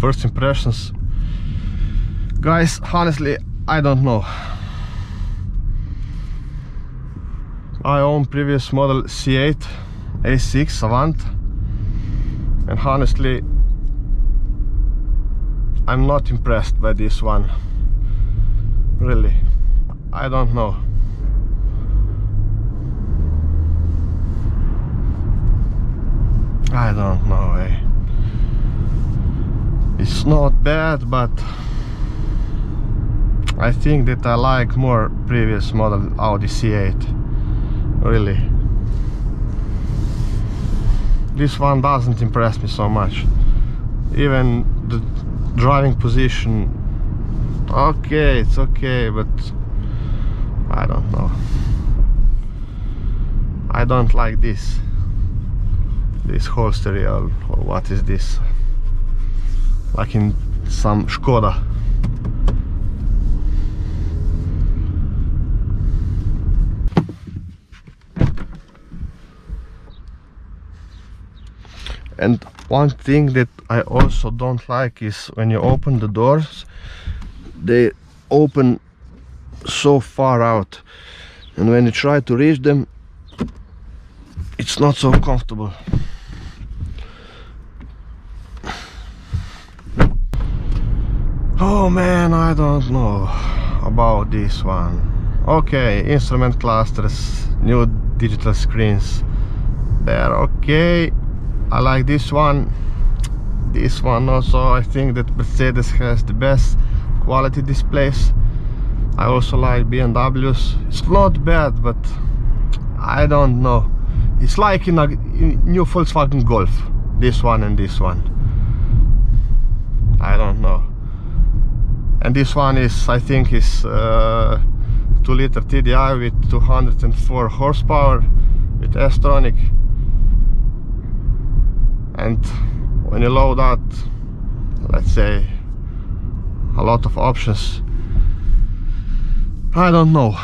First impressions, guys, honestly, I don't know. I own previous model C8 A6 Avant, and honestly, I'm not impressed by this one. Really, I don't know. I don't know, eh? It's not bad, but I think that I like more previous model Audi C8. Really. This one doesn't impress me so much. Even the driving position, okay, it's okay, but I don't know. I don't like this holstery, or what is this? Like in some Skoda. And one thing that I also don't like is when you open the doors, they open so far out, and when you try to reach them, it's not so comfortable. Oh man, I don't know about this one. Okay, instrument clusters, new digital screens there, okay. I like this one. This one also, I think that Mercedes has the best quality displays. I also like BMWs. It's not bad, but I don't know. It's like in a new Volkswagen Golf, this one and this one. I don't know. And this one is, I think, is 2-liter TDI with 204 horsepower with S-tronic. And when you load out, let's say, a lot of options, I don't know.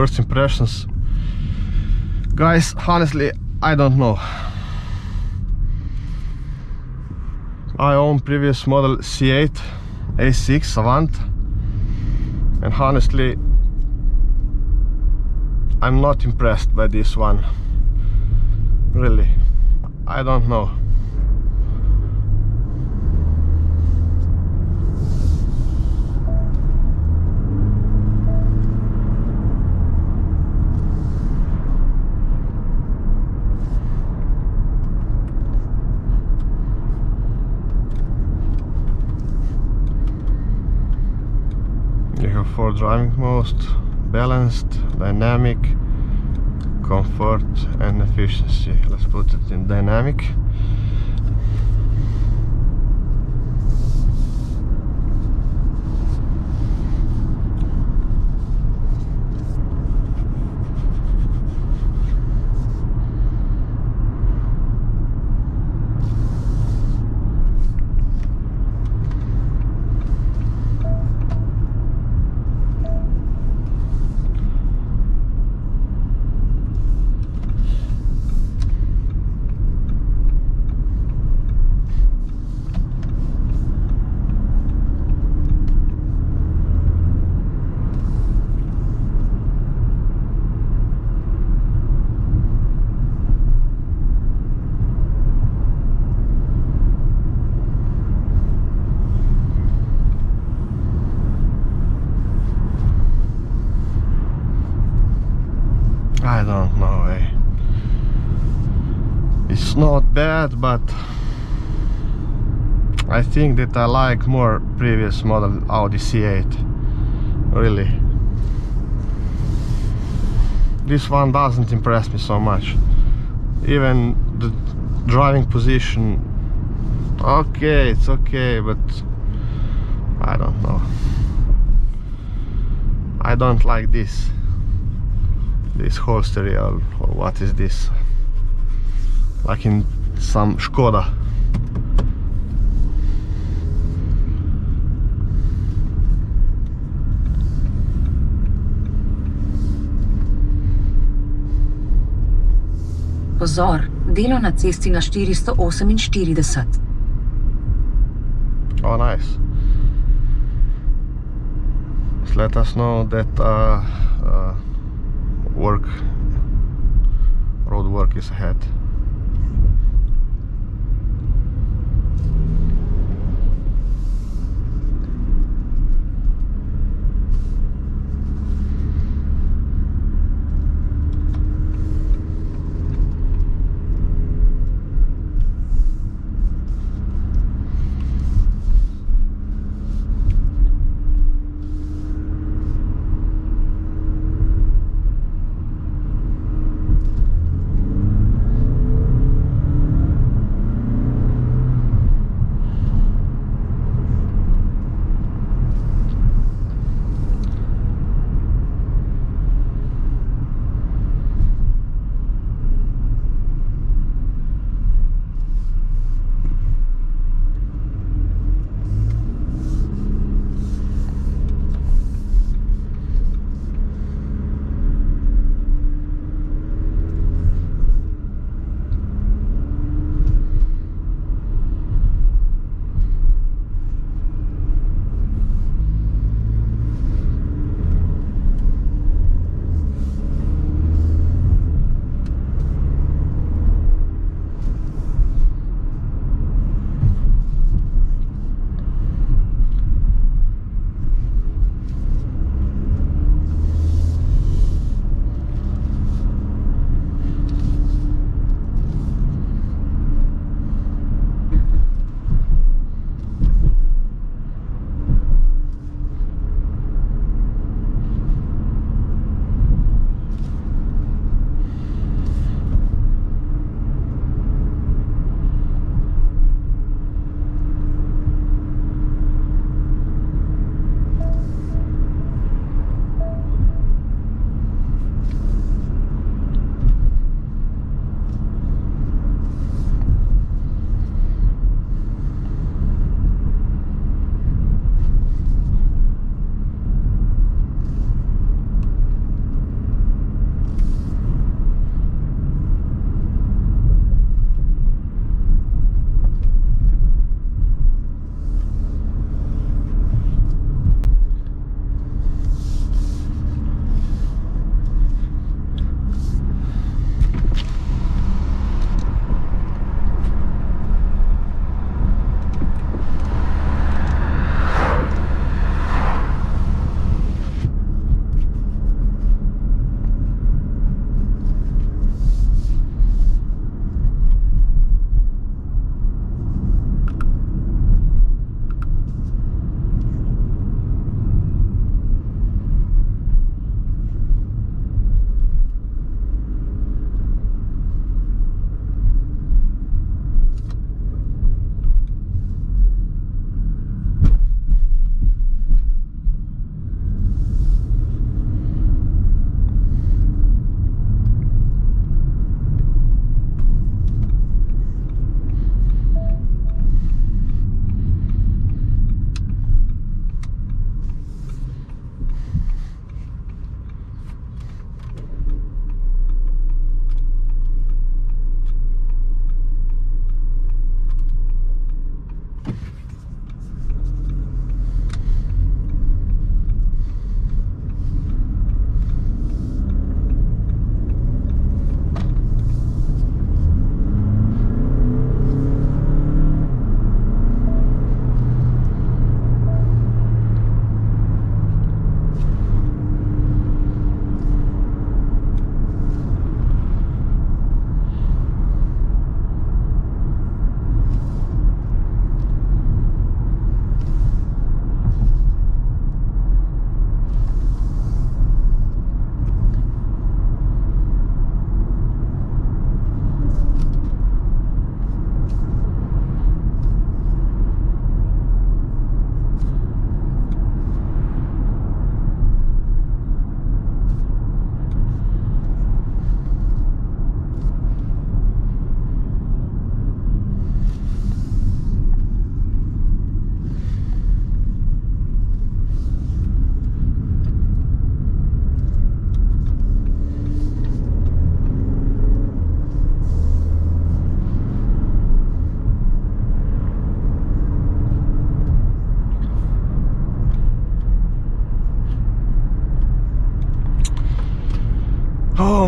first impressions. Guys, honestly, I don't know. I own previous model C8 A6 Avant, and honestly, I'm not impressed by this one. Really, I don't know. You have 4 driving modes: balanced, dynamic, comfort and efficiency. Let's put it in dynamic. I don't know, eh? It's not bad, but I think that I like more previous model Audi C8. Really. This one doesn't impress me so much. Even the driving position, okay, it's okay, but I don't know. I don't like this holstery, or what is this? Like in some Skoda. Pozor, delo na cesti na 448. Oh, nice. Just let us know that road work is ahead.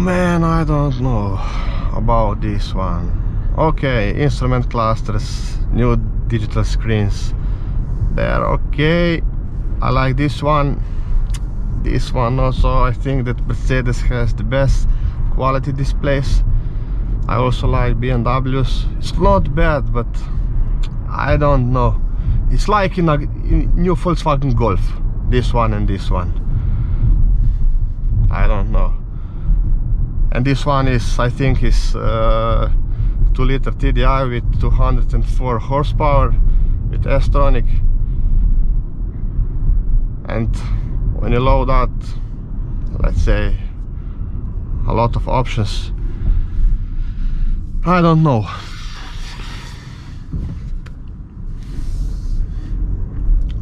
man, I don't know about this one. Okay, instrument clusters, new digital screens. They're okay. I like this one. This one also, I think that Mercedes has the best quality displays. I also like BMWs. It's not bad, but I don't know. It's like in a new Volkswagen Golf. This one and this one. I don't know. And this one is, I think, is 2-liter TDI with 204 horsepower with S-tronic. And when you load that, let's say, a lot of options, I don't know.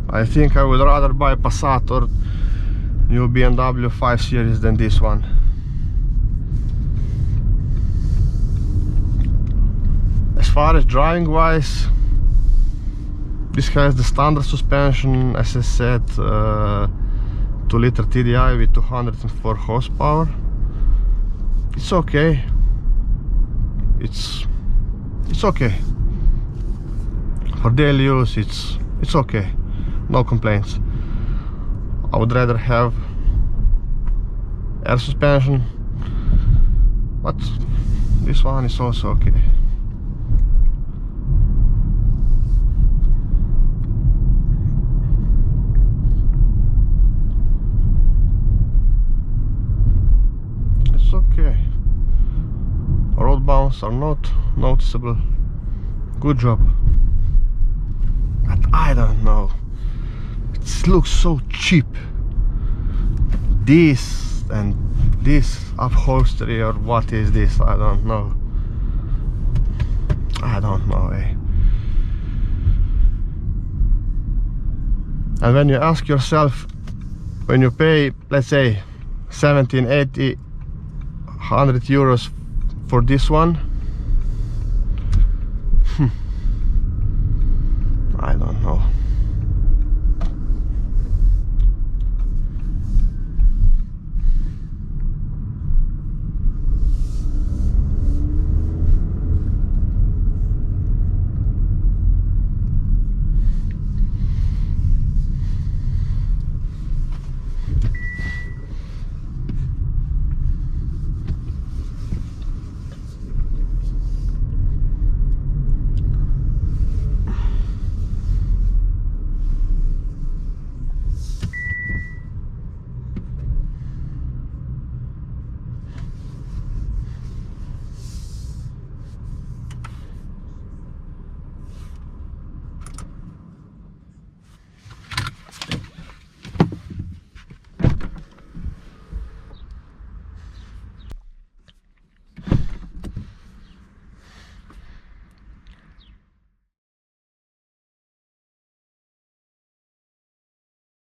I think I would rather buy Passat or new BMW 5 Series than this one. As far as driving wise, this has the standard suspension, as I said, 2-liter TDI with 204 horsepower. It's okay. It's okay. For daily use, it's okay. No complaints. I would rather have air suspension, but this one is also okay. It's okay. Road bounce are not noticeable. Good job. But I don't know. It looks so cheap. This and this upholstery, or what is this? I don't know. I don't know, eh? And when you ask yourself, when you pay, let's say, 17, 80, 100 euros for this one, I don't know.